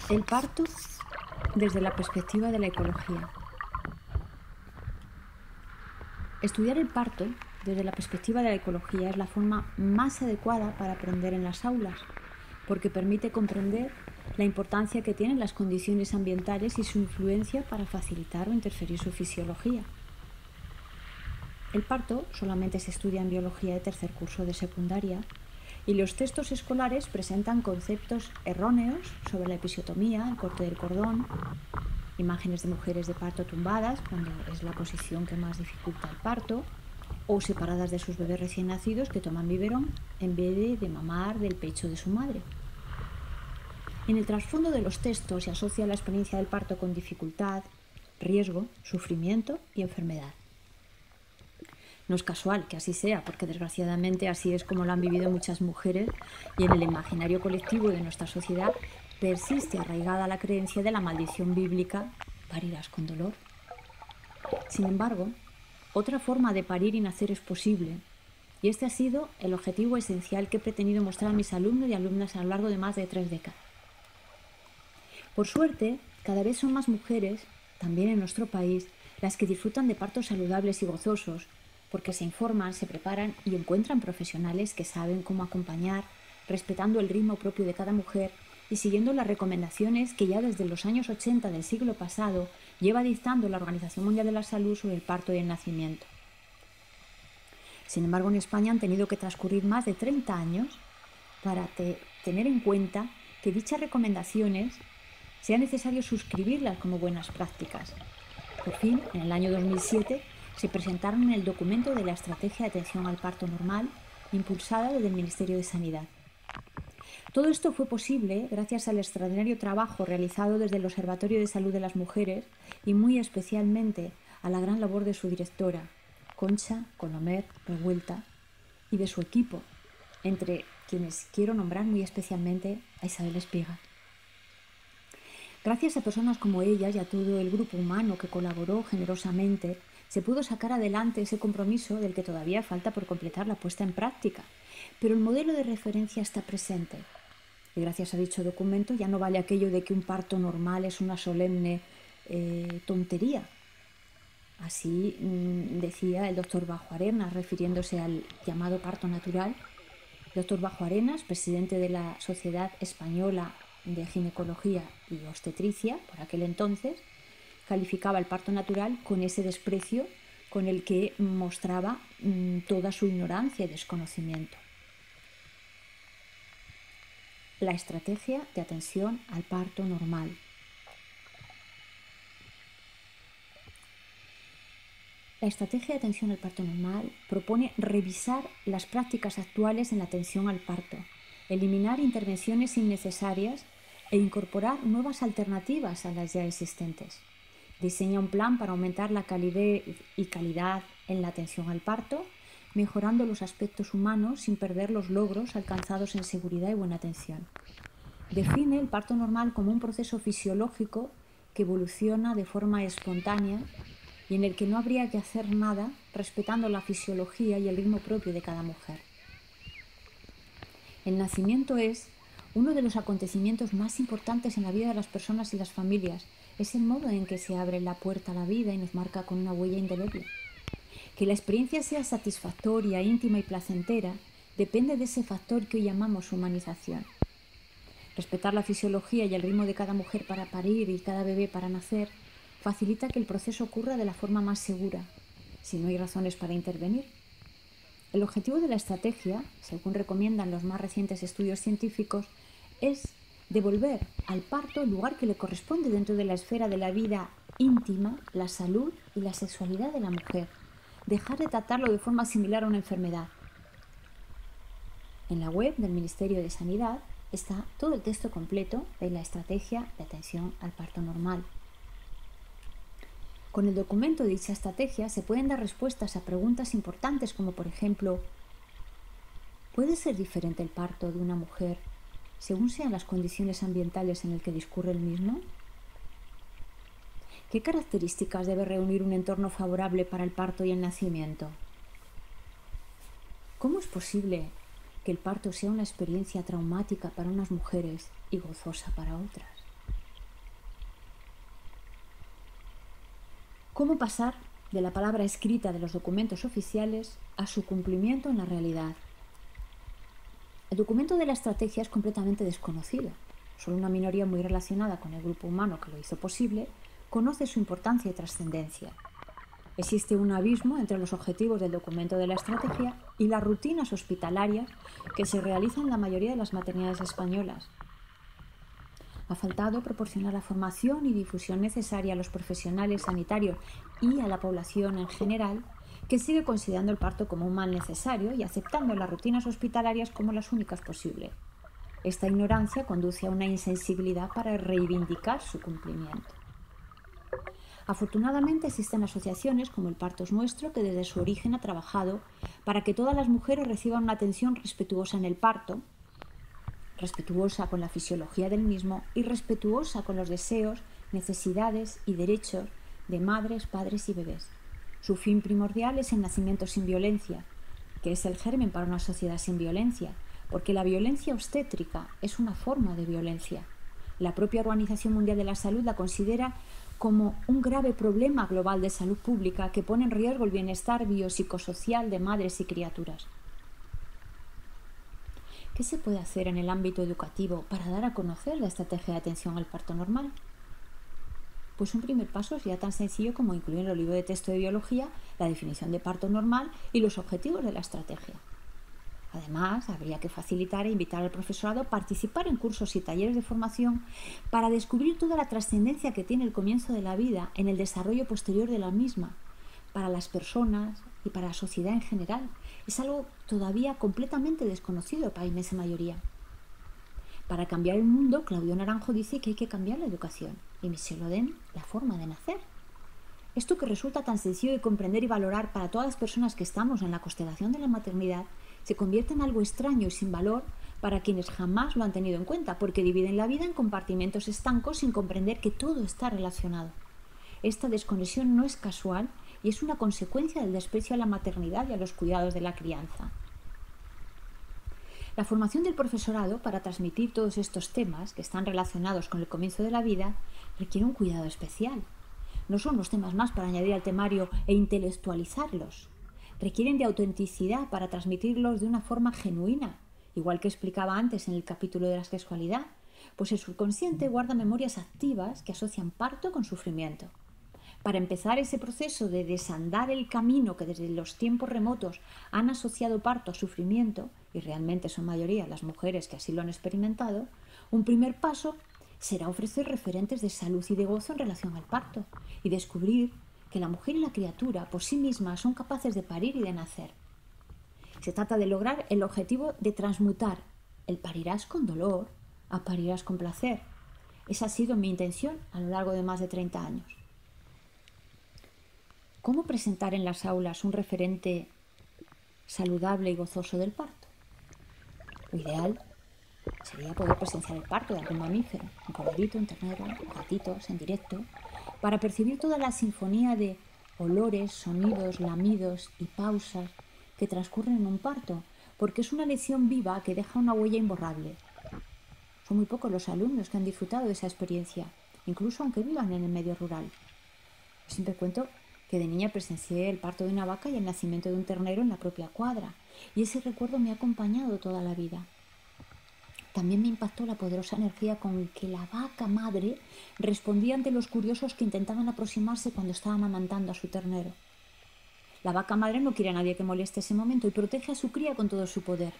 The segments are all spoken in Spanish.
El parto desde la perspectiva de la ecología. Estudiar el parto desde la perspectiva de la ecología es la forma más adecuada para aprender en las aulas, porque permite comprender la importancia que tienen las condiciones ambientales y su influencia para facilitar o interferir su fisiología. El parto solamente se estudia en biología de tercer curso de secundaria y los textos escolares presentan conceptos erróneos sobre la episiotomía, el corte del cordón, imágenes de mujeres de parto tumbadas, cuando es la posición que más dificulta el parto, o separadas de sus bebés recién nacidos que toman biberón en vez de mamar del pecho de su madre. En el trasfondo de los textos se asocia la experiencia del parto con dificultad, riesgo, sufrimiento y enfermedad. No es casual que así sea, porque desgraciadamente así es como lo han vivido muchas mujeres y en el imaginario colectivo de nuestra sociedad persiste arraigada la creencia de la maldición bíblica: parirás con dolor. Sin embargo, otra forma de parir y nacer es posible, y este ha sido el objetivo esencial que he pretendido mostrar a mis alumnos y alumnas a lo largo de más de 3 décadas. Por suerte, cada vez son más mujeres, también en nuestro país, las que disfrutan de partos saludables y gozosos, porque se informan, se preparan y encuentran profesionales que saben cómo acompañar, respetando el ritmo propio de cada mujer y siguiendo las recomendaciones que ya desde los años 80 del siglo pasado lleva dictando la Organización Mundial de la Salud sobre el parto y el nacimiento. Sin embargo, en España han tenido que transcurrir más de 30 años para tener en cuenta que dichas recomendaciones sea necesario suscribirlas como buenas prácticas. Por fin, en el año 2007, se presentaron en el documento de la Estrategia de Atención al Parto Normal, impulsada desde el Ministerio de Sanidad. Todo esto fue posible gracias al extraordinario trabajo realizado desde el Observatorio de Salud de las Mujeres y muy especialmente a la gran labor de su directora, Concha Colomer Revuelta, y de su equipo, entre quienes quiero nombrar muy especialmente a Isabel Espiga. Gracias a personas como ellas y a todo el grupo humano que colaboró generosamente, se pudo sacar adelante ese compromiso del que todavía falta por completar la puesta en práctica, pero el modelo de referencia está presente. Y gracias a dicho documento ya no vale aquello de que un parto normal es una solemne tontería. Así decía el doctor Bajo Arenas, refiriéndose al llamado parto natural. El doctor Bajo Arenas, presidente de la Sociedad Española de Ginecología y Obstetricia, por aquel entonces, calificaba el parto natural con ese desprecio con el que mostraba toda su ignorancia y desconocimiento. La estrategia de atención al parto normal. La estrategia de atención al parto normal propone revisar las prácticas actuales en la atención al parto, eliminar intervenciones innecesarias e incorporar nuevas alternativas a las ya existentes. Diseña un plan para aumentar la calidad y calidad en la atención al parto, mejorando los aspectos humanos sin perder los logros alcanzados en seguridad y buena atención. Define el parto normal como un proceso fisiológico que evoluciona de forma espontánea y en el que no habría que hacer nada, respetando la fisiología y el ritmo propio de cada mujer. El nacimiento es uno de los acontecimientos más importantes en la vida de las personas y las familias. Es el modo en que se abre la puerta a la vida y nos marca con una huella indeleble. Que la experiencia sea satisfactoria, íntima y placentera depende de ese factor que hoy llamamos humanización. Respetar la fisiología y el ritmo de cada mujer para parir y cada bebé para nacer facilita que el proceso ocurra de la forma más segura, si no hay razones para intervenir. El objetivo de la estrategia, según recomiendan los más recientes estudios científicos, es devolver al parto el lugar que le corresponde dentro de la esfera de la vida íntima, la salud y la sexualidad de la mujer. Dejar de tratarlo de forma similar a una enfermedad. En la web del Ministerio de Sanidad está todo el texto completo de la estrategia de atención al parto normal. Con el documento de dicha estrategia se pueden dar respuestas a preguntas importantes como, por ejemplo, ¿puede ser diferente el parto de una mujer según sean las condiciones ambientales en las que discurre el mismo? ¿Qué características debe reunir un entorno favorable para el parto y el nacimiento? ¿Cómo es posible que el parto sea una experiencia traumática para unas mujeres y gozosa para otras? ¿Cómo pasar de la palabra escrita de los documentos oficiales a su cumplimiento en la realidad? El documento de la estrategia es completamente desconocido. Solo una minoría muy relacionada con el grupo humano que lo hizo posible conoce su importancia y trascendencia. Existe un abismo entre los objetivos del documento de la estrategia y las rutinas hospitalarias que se realizan en la mayoría de las maternidades españolas. Ha faltado proporcionar la formación y difusión necesaria a los profesionales sanitarios y a la población en general, que sigue considerando el parto como un mal necesario y aceptando las rutinas hospitalarias como las únicas posibles. Esta ignorancia conduce a una insensibilidad para reivindicar su cumplimiento. Afortunadamente existen asociaciones como el Parto es Nuestro que desde su origen ha trabajado para que todas las mujeres reciban una atención respetuosa en el parto, respetuosa con la fisiología del mismo y respetuosa con los deseos, necesidades y derechos de madres, padres y bebés. Su fin primordial es el nacimiento sin violencia, que es el germen para una sociedad sin violencia, porque la violencia obstétrica es una forma de violencia. La propia Organización Mundial de la Salud la considera como un grave problema global de salud pública que pone en riesgo el bienestar biopsicosocial de madres y criaturas. ¿Qué se puede hacer en el ámbito educativo para dar a conocer la estrategia de atención al parto normal? Pues un primer paso sería tan sencillo como incluir en el libro de texto de biología la definición de parto normal y los objetivos de la estrategia. Además, habría que facilitar e invitar al profesorado a participar en cursos y talleres de formación para descubrir toda la trascendencia que tiene el comienzo de la vida en el desarrollo posterior de la misma, para las personas y para la sociedad en general. Es algo todavía completamente desconocido para la inmensa mayoría. Para cambiar el mundo, Claudio Naranjo dice que hay que cambiar la educación y Michel Oden la forma de nacer. Esto que resulta tan sencillo de comprender y valorar para todas las personas que estamos en la constelación de la maternidad se convierte en algo extraño y sin valor para quienes jamás lo han tenido en cuenta, porque dividen la vida en compartimentos estancos sin comprender que todo está relacionado. Esta desconexión no es casual y es una consecuencia del desprecio a la maternidad y a los cuidados de la crianza. La formación del profesorado para transmitir todos estos temas que están relacionados con el comienzo de la vida requiere un cuidado especial. No son los temas más para añadir al temario e intelectualizarlos. Requieren de autenticidad para transmitirlos de una forma genuina, igual que explicaba antes en el capítulo de la sexualidad, pues el subconsciente guarda memorias activas que asocian parto con sufrimiento. Para empezar ese proceso de desandar el camino que desde los tiempos remotos han asociado parto a sufrimiento, y realmente son mayoría las mujeres que así lo han experimentado, un primer paso será ofrecer referentes de salud y de gozo en relación al parto y descubrir que la mujer y la criatura por sí mismas son capaces de parir y de nacer. Se trata de lograr el objetivo de transmutar el parirás con dolor a parirás con placer. Esa ha sido mi intención a lo largo de más de 30 años. ¿Cómo presentar en las aulas un referente saludable y gozoso del parto? Lo ideal sería poder presenciar el parto de algún mamífero, un corderito, un ternero, gatitos en directo, para percibir toda la sinfonía de olores, sonidos, lamidos y pausas que transcurren en un parto, porque es una lección viva que deja una huella imborrable. Son muy pocos los alumnos que han disfrutado de esa experiencia, incluso aunque vivan en el medio rural. Yo siempre cuento que de niña presencié el parto de una vaca y el nacimiento de un ternero en la propia cuadra, y ese recuerdo me ha acompañado toda la vida. También me impactó la poderosa energía con que la vaca madre respondía ante los curiosos que intentaban aproximarse cuando estaba amamantando a su ternero. La vaca madre no quiere a nadie que moleste ese momento y protege a su cría con todo su poder.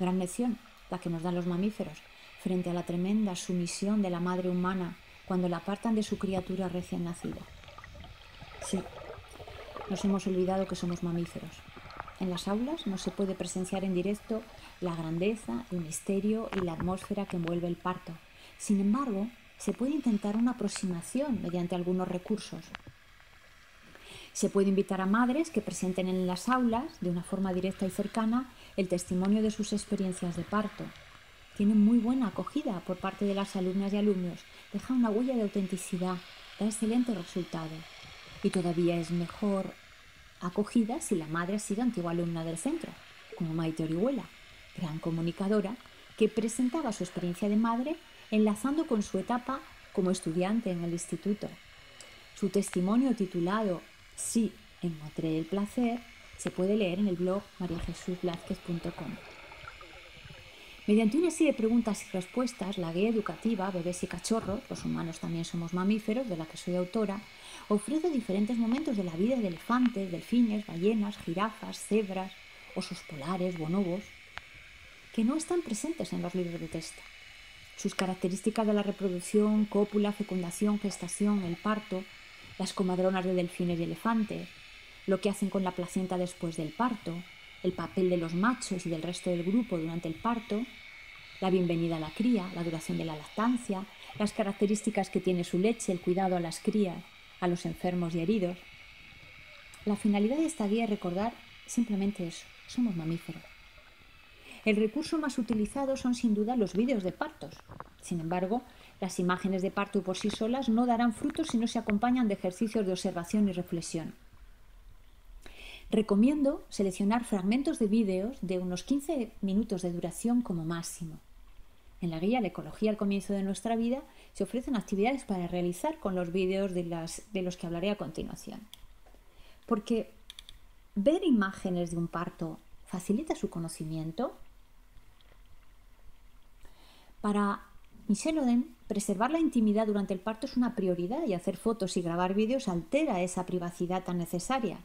Gran lección la que nos dan los mamíferos frente a la tremenda sumisión de la madre humana cuando la apartan de su criatura recién nacida. Sí, nos hemos olvidado que somos mamíferos. En las aulas no se puede presenciar en directo la grandeza, el misterio y la atmósfera que envuelve el parto. Sin embargo, se puede intentar una aproximación mediante algunos recursos. Se puede invitar a madres que presenten en las aulas, de una forma directa y cercana, el testimonio de sus experiencias de parto. Tienen muy buena acogida por parte de las alumnas y alumnos, deja una huella de autenticidad, da excelentes resultados. Y todavía es mejor acogida si la madre ha sido antigua alumna del centro, como Maite Orihuela, gran comunicadora, que presentaba su experiencia de madre enlazando con su etapa como estudiante en el instituto. Su testimonio titulado Sí, encontré el placer se puede leer en el blog mariajesusblázquez.com. Mediante una serie de preguntas y respuestas, la guía educativa Bebés y cachorros, los humanos también somos mamíferos, de la que soy autora, ofrece diferentes momentos de la vida de elefantes, delfines, ballenas, jirafas, cebras, osos polares, bonobos, que no están presentes en los libros de texto. Sus características de la reproducción, cópula, fecundación, gestación, el parto, las comadronas de delfines y elefantes, lo que hacen con la placenta después del parto, el papel de los machos y del resto del grupo durante el parto, la bienvenida a la cría, la duración de la lactancia, las características que tiene su leche, el cuidado a las crías, a los enfermos y heridos. La finalidad de esta guía es recordar simplemente eso: somos mamíferos. El recurso más utilizado son sin duda los vídeos de partos. Sin embargo, las imágenes de parto por sí solas no darán frutos si no se acompañan de ejercicios de observación y reflexión. Recomiendo seleccionar fragmentos de vídeos de unos 15 minutos de duración como máximo. En la guía La ecología al comienzo de nuestra vida se ofrecen actividades para realizar con los vídeos de los que hablaré a continuación. Porque ver imágenes de un parto facilita su conocimiento. Para Michelle Oden, preservar la intimidad durante el parto es una prioridad y hacer fotos y grabar vídeos altera esa privacidad tan necesaria.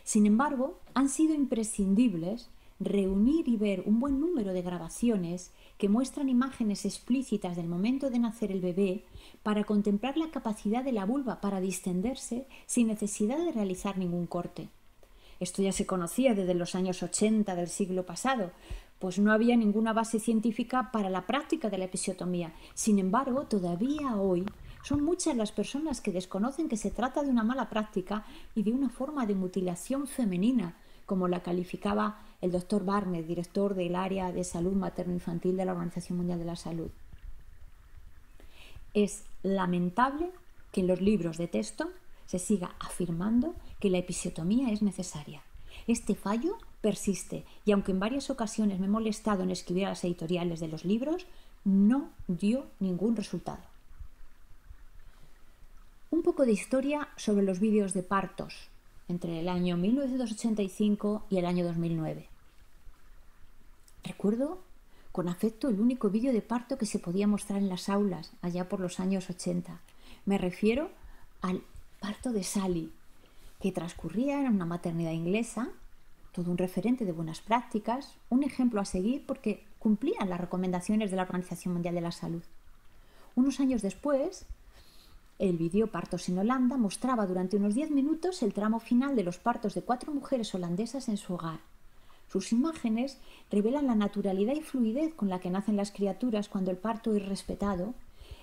Sin embargo, han sido imprescindibles reunir y ver un buen número de grabaciones que muestran imágenes explícitas del momento de nacer el bebé para contemplar la capacidad de la vulva para distenderse sin necesidad de realizar ningún corte. Esto ya se conocía desde los años 80 del siglo pasado, pues no había ninguna base científica para la práctica de la episiotomía. Sin embargo, todavía hoy son muchas las personas que desconocen que se trata de una mala práctica y de una forma de mutilación femenina, como la calificaba el Dr. Barnett, director del área de salud materno-infantil de la Organización Mundial de la Salud. Es lamentable que en los libros de texto se siga afirmando que la episiotomía es necesaria. Este fallo persiste y aunque en varias ocasiones me he molestado en escribir a las editoriales de los libros, no dio ningún resultado. Un poco de historia sobre los vídeos de partos entre el año 1985 y el año 2009. Recuerdo con afecto el único vídeo de parto que se podía mostrar en las aulas allá por los años 80. Me refiero al parto de Sally, que transcurría en una maternidad inglesa, todo un referente de buenas prácticas, un ejemplo a seguir porque cumplían las recomendaciones de la Organización Mundial de la Salud. Unos años después, el vídeo Partos en Holanda mostraba durante unos 10 minutos el tramo final de los partos de 4 mujeres holandesas en su hogar. Sus imágenes revelan la naturalidad y fluidez con la que nacen las criaturas cuando el parto es respetado,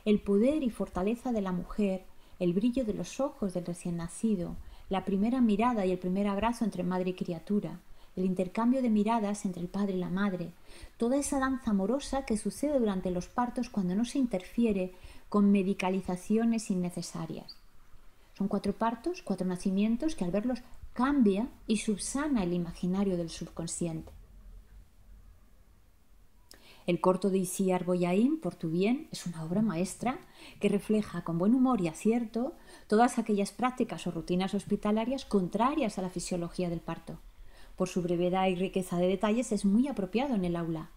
el poder y fortaleza de la mujer, el brillo de los ojos del recién nacido, la primera mirada y el primer abrazo entre madre y criatura, el intercambio de miradas entre el padre y la madre, toda esa danza amorosa que sucede durante los partos cuando no se interfiere con medicalizaciones innecesarias. Son 4 partos, 4 nacimientos que al verlos cambia y subsana el imaginario del subconsciente. El corto de Isiar Boyain, Por tu bien, es una obra maestra que refleja con buen humor y acierto todas aquellas prácticas o rutinas hospitalarias contrarias a la fisiología del parto. Por su brevedad y riqueza de detalles es muy apropiado en el aula.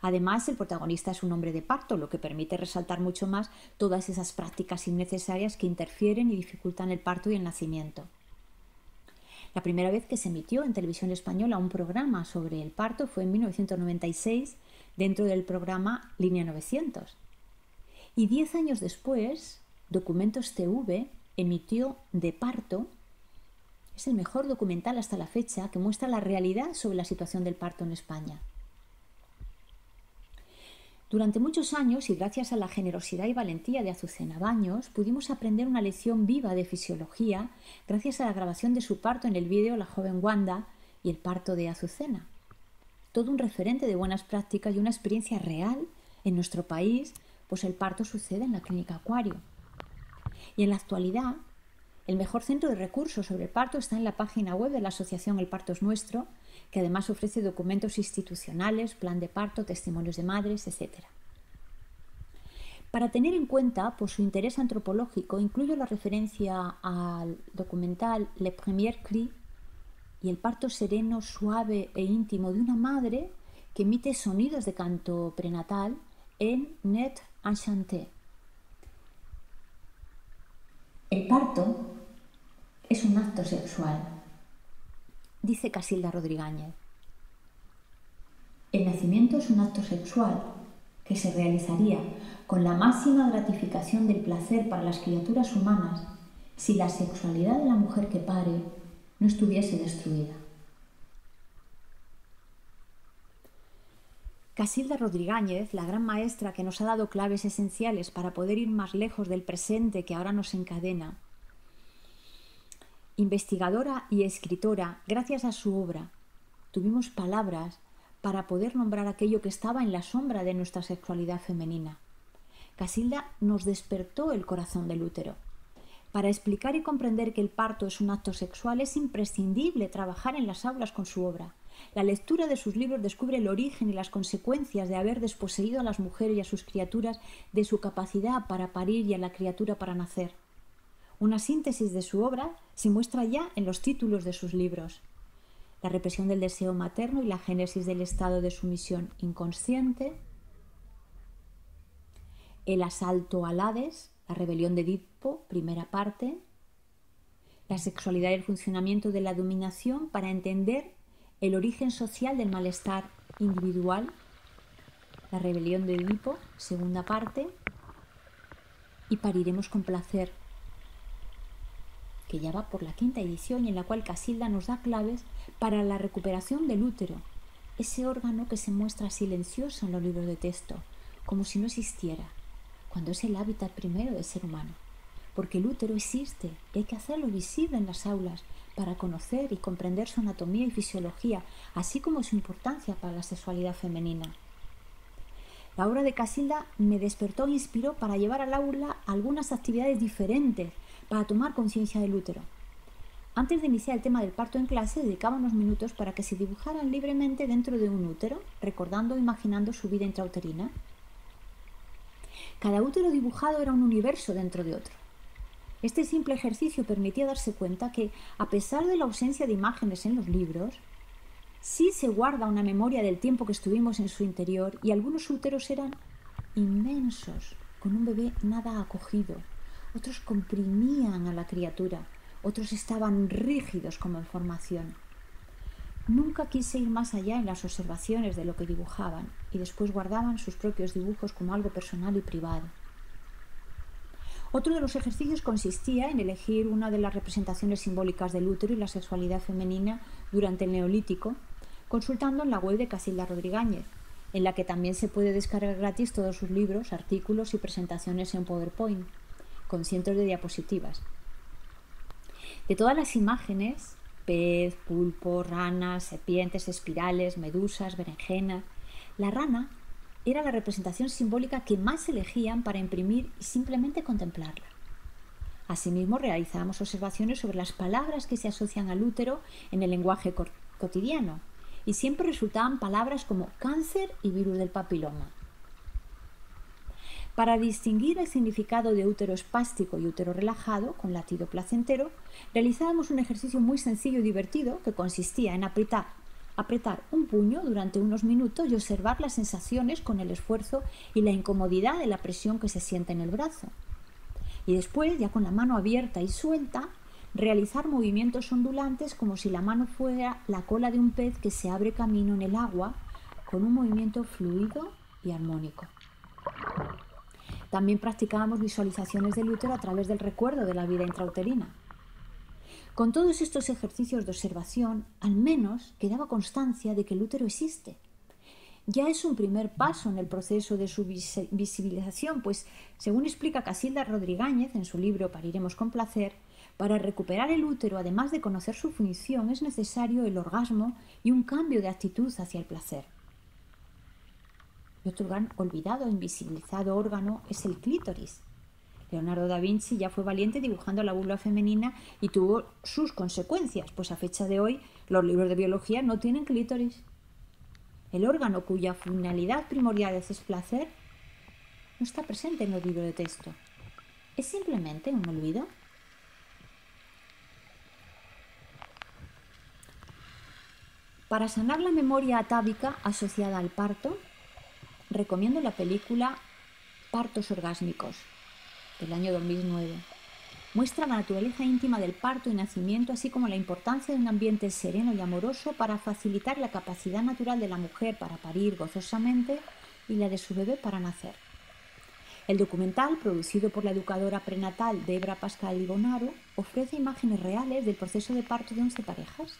Además, el protagonista es un hombre de parto, lo que permite resaltar mucho más todas esas prácticas innecesarias que interfieren y dificultan el parto y el nacimiento. La primera vez que se emitió en televisión española un programa sobre el parto fue en 1996 dentro del programa Línea 900. Y 10 años después, Documentos TV emitió De parto. Es el mejor documental hasta la fecha que muestra la realidad sobre la situación del parto en España. Durante muchos años, y gracias a la generosidad y valentía de Azucena Baños, pudimos aprender una lección viva de fisiología gracias a la grabación de su parto en el vídeo La joven Wanda y el parto de Azucena. Todo un referente de buenas prácticas y una experiencia real en nuestro país, pues el parto sucede en la Clínica Acuario. Y en la actualidad, el mejor centro de recursos sobre el parto está en la página web de la asociación El Parto es Nuestro, que además ofrece documentos institucionales, plan de parto, testimonios de madres, etc. Para tener en cuenta por su interés antropológico, incluyo la referencia al documental Le Premier Cri y el parto sereno, suave e íntimo de una madre que emite sonidos de canto prenatal en Net Enchanté. El parto es un acto sexual, dice Casilda Rodríguez. El nacimiento es un acto sexual que se realizaría con la máxima gratificación del placer para las criaturas humanas si la sexualidad de la mujer que pare no estuviese destruida. Casilda Rodríguez, la gran maestra que nos ha dado claves esenciales para poder ir más lejos del presente que ahora nos encadena, investigadora y escritora, gracias a su obra, tuvimos palabras para poder nombrar aquello que estaba en la sombra de nuestra sexualidad femenina. Casilda nos despertó el corazón del útero. Para explicar y comprender que el parto es un acto sexual es imprescindible trabajar en las aulas con su obra. La lectura de sus libros descubre el origen y las consecuencias de haber desposeído a las mujeres y a sus criaturas de su capacidad para parir y a la criatura para nacer. Una síntesis de su obra se muestra ya en los títulos de sus libros: La represión del deseo materno y la génesis del estado de sumisión inconsciente, El asalto al Hades, la rebelión de Edipo, primera parte, La sexualidad y el funcionamiento de la dominación para entender el origen social del malestar individual, La rebelión de Edipo, segunda parte, y Pariremos con placer, que ya va por la quinta edición y en la cual Casilda nos da claves para la recuperación del útero, ese órgano que se muestra silencioso en los libros de texto, como si no existiera, cuando es el hábitat primero del ser humano. Porque el útero existe y hay que hacerlo visible en las aulas para conocer y comprender su anatomía y fisiología, así como su importancia para la sexualidad femenina. La obra de Casilda me despertó e inspiró para llevar al aula algunas actividades diferentes para tomar conciencia del útero. Antes de iniciar el tema del parto en clase, dedicaba unos minutos para que se dibujaran libremente dentro de un útero, recordando o imaginando su vida intrauterina. Cada útero dibujado era un universo dentro de otro. Este simple ejercicio permitía darse cuenta que, a pesar de la ausencia de imágenes en los libros, sí se guarda una memoria del tiempo que estuvimos en su interior, y algunos úteros eran inmensos, con un bebé nada acogido. Otros comprimían a la criatura, otros estaban rígidos como en formación. Nunca quise ir más allá en las observaciones de lo que dibujaban, y después guardaban sus propios dibujos como algo personal y privado. Otro de los ejercicios consistía en elegir una de las representaciones simbólicas del útero y la sexualidad femenina durante el Neolítico, consultando en la web de Casilda Rodríguez, en la que también se puede descargar gratis todos sus libros, artículos y presentaciones en PowerPoint, con cientos de diapositivas. De todas las imágenes, pez, pulpo, ranas, serpientes, espirales, medusas, berenjenas, la rana era la representación simbólica que más elegían para imprimir y simplemente contemplarla. Asimismo, realizábamos observaciones sobre las palabras que se asocian al útero en el lenguaje cotidiano, y siempre resultaban palabras como cáncer y virus del papiloma. Para distinguir el significado de útero espástico y útero relajado, con latido placentero, realizábamos un ejercicio muy sencillo y divertido que consistía en apretar un puño durante unos minutos y observar las sensaciones con el esfuerzo y la incomodidad de la presión que se siente en el brazo. Y después, ya con la mano abierta y suelta, realizar movimientos ondulantes como si la mano fuera la cola de un pez que se abre camino en el agua con un movimiento fluido y armónico. También practicábamos visualizaciones del útero a través del recuerdo de la vida intrauterina. Con todos estos ejercicios de observación, al menos quedaba constancia de que el útero existe. Ya es un primer paso en el proceso de su visibilización, pues, según explica Casilda Rodríguez en su libro Pariremos con placer, para recuperar el útero, además de conocer su función, es necesario el orgasmo y un cambio de actitud hacia el placer. Y otro gran olvidado e invisibilizado órgano es el clítoris. Leonardo da Vinci ya fue valiente dibujando la vulva femenina y tuvo sus consecuencias, pues a fecha de hoy los libros de biología no tienen clítoris. El órgano cuya finalidad primordial es el placer no está presente en los libros de texto. ¿Es simplemente un olvido? Para sanar la memoria atávica asociada al parto, recomiendo la película Partos orgásmicos, del año 2009. Muestra la naturaleza íntima del parto y nacimiento, así como la importancia de un ambiente sereno y amoroso para facilitar la capacidad natural de la mujer para parir gozosamente y la de su bebé para nacer. El documental, producido por la educadora prenatal Debra Pascal Libonaro, ofrece imágenes reales del proceso de parto de 11 parejas.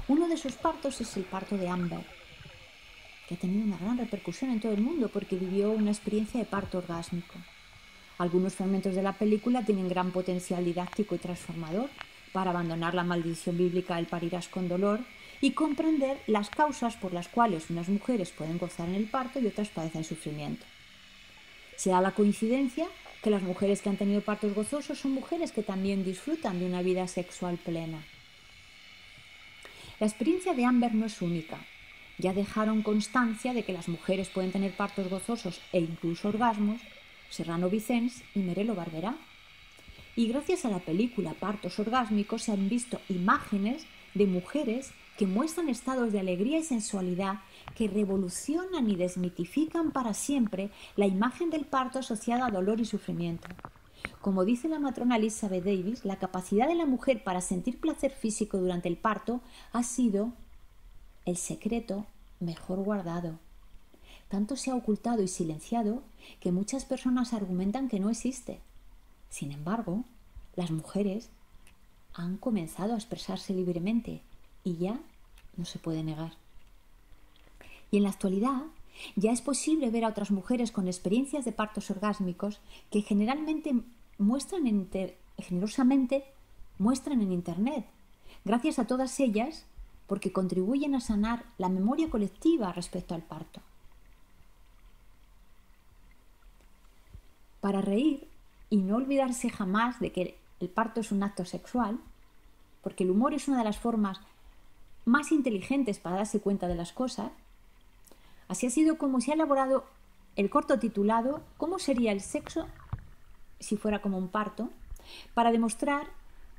Uno de esos partos es el parto de Amber, que ha tenido una gran repercusión en todo el mundo porque vivió una experiencia de parto orgásmico. Algunos fragmentos de la película tienen gran potencial didáctico y transformador para abandonar la maldición bíblica del parirás con dolor y comprender las causas por las cuales unas mujeres pueden gozar en el parto y otras padecen sufrimiento. Se da la coincidencia que las mujeres que han tenido partos gozosos son mujeres que también disfrutan de una vida sexual plena. La experiencia de Amber no es única. Ya dejaron constancia de que las mujeres pueden tener partos gozosos e incluso orgasmos Serrano Vicens y Merelo Barberá. Y gracias a la película Partos orgásmicos se han visto imágenes de mujeres que muestran estados de alegría y sensualidad que revolucionan y desmitifican para siempre la imagen del parto asociada a dolor y sufrimiento. Como dice la matrona Elizabeth Davis, la capacidad de la mujer para sentir placer físico durante el parto ha sido el secreto mejor guardado. Tanto se ha ocultado y silenciado que muchas personas argumentan que no existe. Sin embargo, las mujeres han comenzado a expresarse libremente y ya no se puede negar. Y en la actualidad ya es posible ver a otras mujeres con experiencias de partos orgásmicos que generosamente muestran en Internet. Gracias a todas ellas, porque contribuyen a sanar la memoria colectiva respecto al parto. Para reír y no olvidarse jamás de que el parto es un acto sexual, porque el humor es una de las formas más inteligentes para darse cuenta de las cosas, así ha sido como se ha elaborado el corto titulado ¿Cómo sería el sexo si fuera como un parto?, para demostrar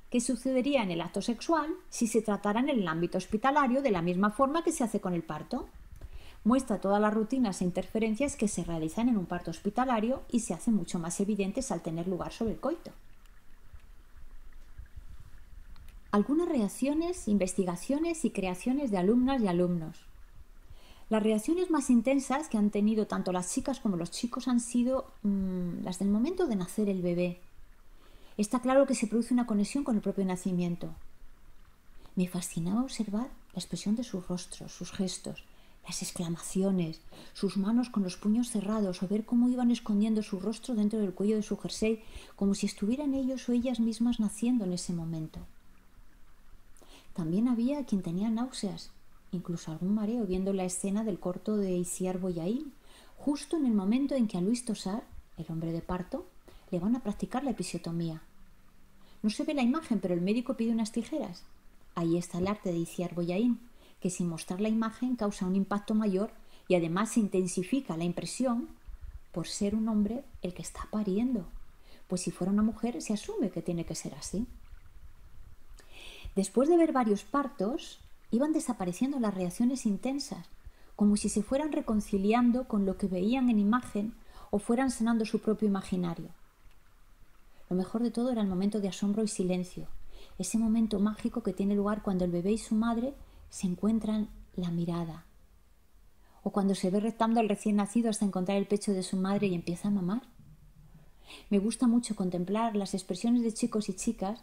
qué sucedería en el acto sexual si se tratara en el ámbito hospitalario de la misma forma que se hace con el parto. Muestra todas las rutinas e interferencias que se realizan en un parto hospitalario y se hacen mucho más evidentes al tener lugar sobre el coito. Algunas reacciones, investigaciones y creaciones de alumnas y alumnos. Las reacciones más intensas que han tenido tanto las chicas como los chicos han sido las del momento de nacer el bebé. Está claro que se produce una conexión con el propio nacimiento. Me fascinaba observar la expresión de sus rostros, sus gestos, las exclamaciones, sus manos con los puños cerrados o ver cómo iban escondiendo su rostro dentro del cuello de su jersey, como si estuvieran ellos o ellas mismas naciendo en ese momento. También había quien tenía náuseas, incluso algún mareo viendo la escena del corto de Itziar Boyaín, justo en el momento en que a Luis Tosar, el hombre de parto, le van a practicar la episiotomía. No se ve la imagen, pero el médico pide unas tijeras. Ahí está el arte de Itziar Boyaín, que sin mostrar la imagen causa un impacto mayor y además se intensifica la impresión por ser un hombre el que está pariendo. Pues si fuera una mujer se asume que tiene que ser así. Después de ver varios partos, iban desapareciendo las reacciones intensas, como si se fueran reconciliando con lo que veían en imagen o fueran sanando su propio imaginario. Lo mejor de todo era el momento de asombro y silencio, ese momento mágico que tiene lugar cuando el bebé y su madre se encuentran la mirada, o cuando se ve reptando al recién nacido hasta encontrar el pecho de su madre y empieza a mamar. Me gusta mucho contemplar las expresiones de chicos y chicas,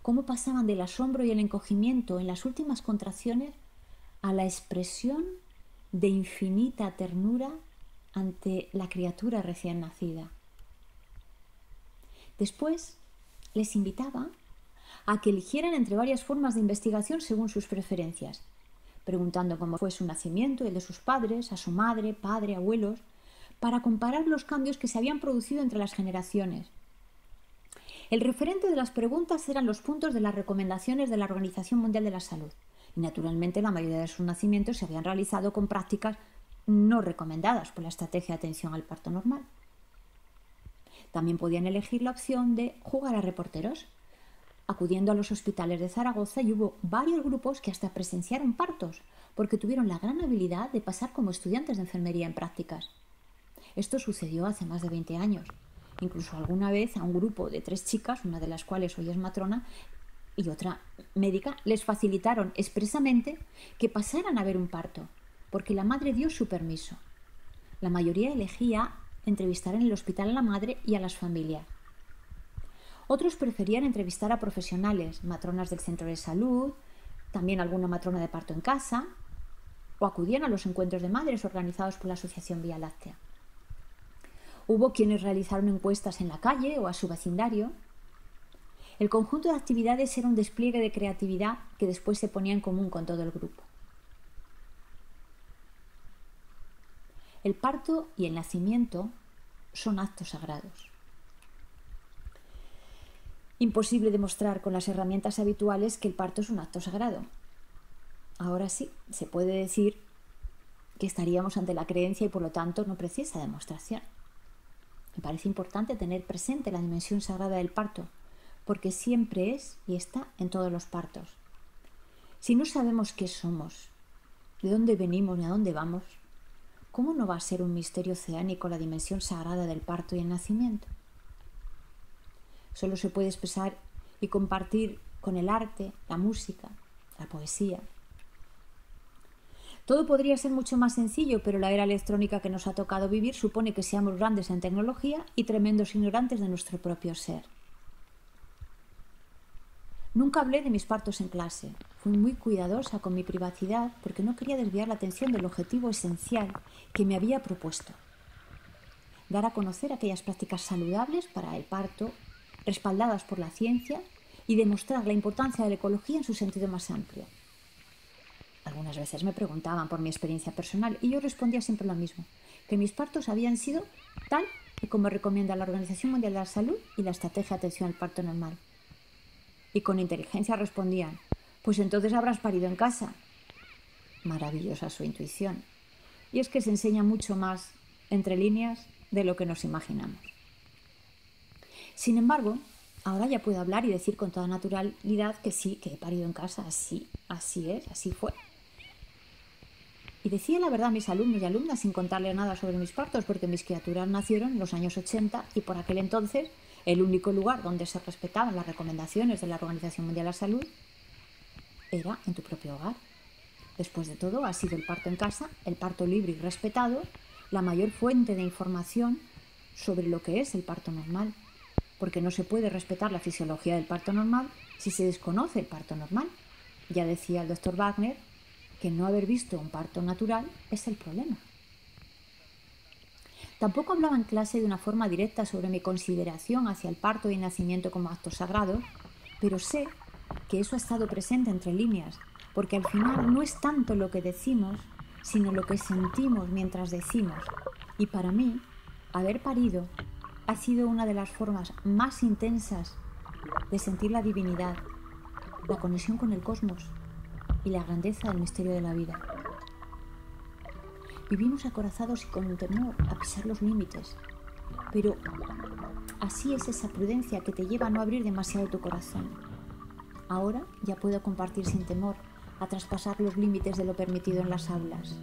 cómo pasaban del asombro y el encogimiento en las últimas contracciones a la expresión de infinita ternura ante la criatura recién nacida. Después les invitaba a que eligieran entre varias formas de investigación según sus preferencias, preguntando cómo fue su nacimiento y el de sus padres, a su madre, padre, abuelos, para comparar los cambios que se habían producido entre las generaciones. El referente de las preguntas eran los puntos de las recomendaciones de la Organización Mundial de la Salud, y naturalmente la mayoría de sus nacimientos se habían realizado con prácticas no recomendadas por la estrategia de atención al parto normal. También podían elegir la opción de jugar a reporteros, acudiendo a los hospitales de Zaragoza, y hubo varios grupos que hasta presenciaron partos, porque tuvieron la gran habilidad de pasar como estudiantes de enfermería en prácticas. Esto sucedió hace más de 20 años. Incluso alguna vez a un grupo de 3 chicas, una de las cuales hoy es matrona y otra médica, les facilitaron expresamente que pasaran a ver un parto, porque la madre dio su permiso. La mayoría elegía entrevistar en el hospital a la madre y a las familias. Otros preferían entrevistar a profesionales, matronas del centro de salud, también alguna matrona de parto en casa, o acudían a los encuentros de madres organizados por la Asociación Vía Láctea. Hubo quienes realizaron encuestas en la calle o a su vecindario. El conjunto de actividades era un despliegue de creatividad que después se ponía en común con todo el grupo. El parto y el nacimiento son actos sagrados. Imposible demostrar con las herramientas habituales que el parto es un acto sagrado. Ahora sí, se puede decir que estaríamos ante la creencia y por lo tanto no precisa demostración. Me parece importante tener presente la dimensión sagrada del parto, porque siempre es y está en todos los partos. Si no sabemos qué somos, de dónde venimos ni a dónde vamos, ¿cómo no va a ser un misterio oceánico la dimensión sagrada del parto y el nacimiento? Solo se puede expresar y compartir con el arte, la música, la poesía. Todo podría ser mucho más sencillo, pero la era electrónica que nos ha tocado vivir supone que seamos grandes en tecnología y tremendos ignorantes de nuestro propio ser. Nunca hablé de mis partos en clase. Fui muy cuidadosa con mi privacidad porque no quería desviar la atención del objetivo esencial que me había propuesto: dar a conocer aquellas prácticas saludables para el parto, respaldadas por la ciencia, y demostrar la importancia de la ecología en su sentido más amplio. Algunas veces me preguntaban por mi experiencia personal y yo respondía siempre lo mismo, que mis partos habían sido tal y como recomienda la Organización Mundial de la Salud y la Estrategia de Atención al Parto Normal. Y con inteligencia respondían: pues entonces habrás parido en casa. Maravillosa su intuición. Y es que se enseña mucho más entre líneas de lo que nos imaginamos. Sin embargo, ahora ya puedo hablar y decir con toda naturalidad que sí, que he parido en casa, así es, así fue. Y decía la verdad a mis alumnos y alumnas sin contarles nada sobre mis partos, porque mis criaturas nacieron en los años 80 y por aquel entonces el único lugar donde se respetaban las recomendaciones de la Organización Mundial de la Salud era en tu propio hogar. Después de todo, ha sido el parto en casa, el parto libre y respetado, la mayor fuente de información sobre lo que es el parto normal, porque no se puede respetar la fisiología del parto normal si se desconoce el parto normal. Ya decía el doctor Wagner que no haber visto un parto natural es el problema. Tampoco hablaba en clase de una forma directa sobre mi consideración hacia el parto y el nacimiento como actos sagrados, pero sé que eso ha estado presente entre líneas, porque al final no es tanto lo que decimos, sino lo que sentimos mientras decimos. Y para mí, haber parido ha sido una de las formas más intensas de sentir la divinidad, la conexión con el cosmos y la grandeza del misterio de la vida. Vivimos acorazados y con temor a pisar los límites, pero así es esa prudencia que te lleva a no abrir demasiado tu corazón. Ahora ya puedo compartir sin temor a traspasar los límites de lo permitido en las aulas.